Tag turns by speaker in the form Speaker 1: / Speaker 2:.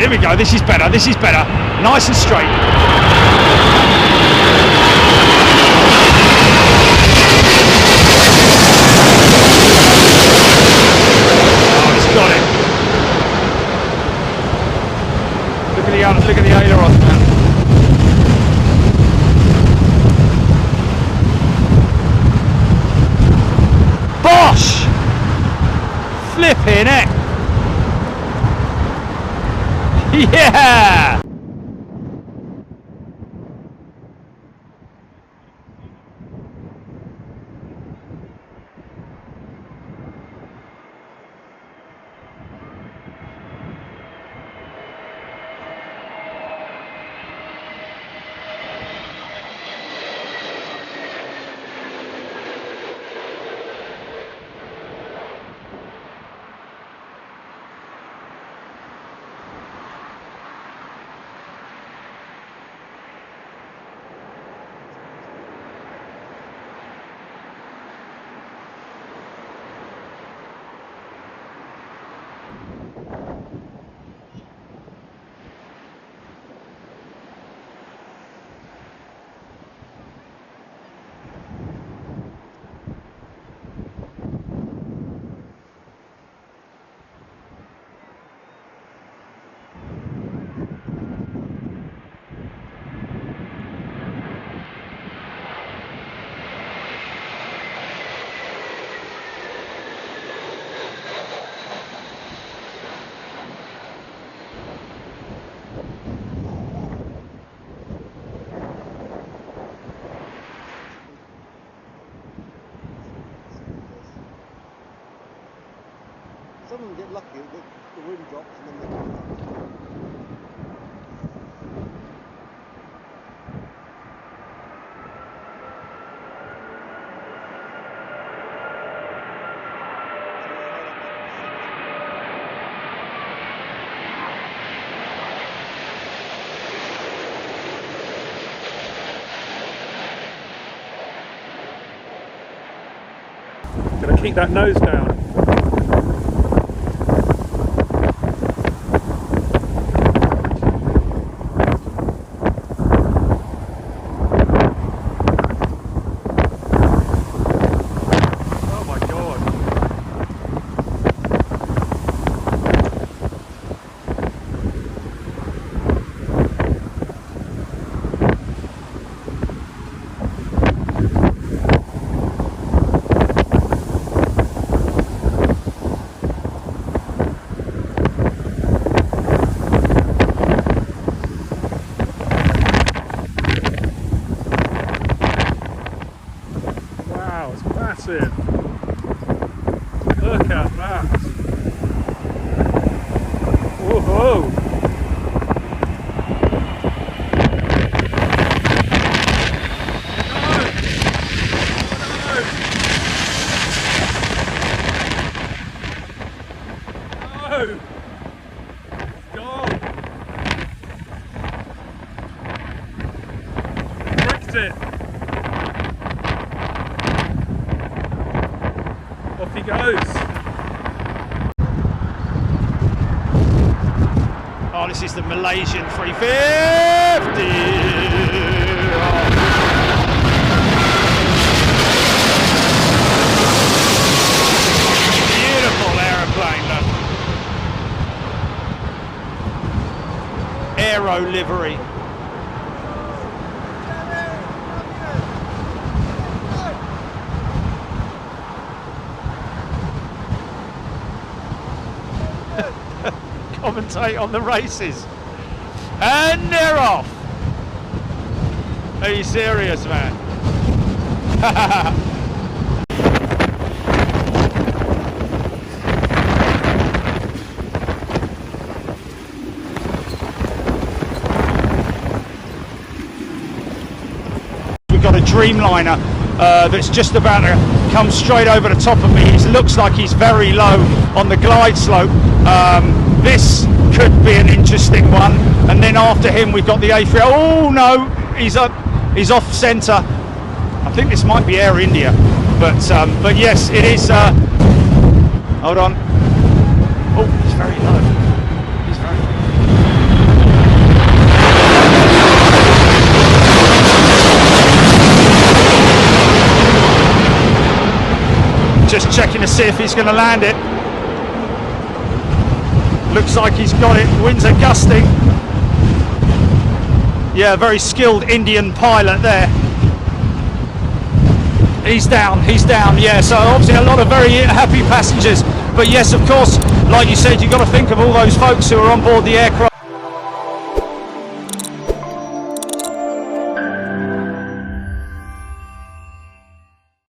Speaker 1: Here we go, this is better, this is better. Nice and straight. Oh, it's got it. Look at the aileron, man. Bosh! Flipping it! Yeah!
Speaker 2: Some of them get lucky, the wind drops and then they come back.
Speaker 1: Gonna keep that nose down. Massive. Look at that. Whoa. No. God. Bricked it. Off he goes. Oh, this is the Malaysian 350. Beautiful aeroplane, look. Aero livery. Commentate on the races, and they're off. Are you serious, man? We've got a Dreamliner that's just about to come straight over the top of me. It looks like he's very low on the glide slope. This could be an interesting one, and then after him we've got the A3. Oh no, he's off centre. I think this might be Air India, but yes, it is. Hold on. Oh, he's very low. He's very low. just checking to see if he's going to land it. Looks like he's got it. Winds are gusting. Yeah, very skilled Indian pilot there. He's down, yeah, so obviously a lot of very happy passengers. But yes, of course, like you said, you've got to think of all those folks who are on board the aircraft.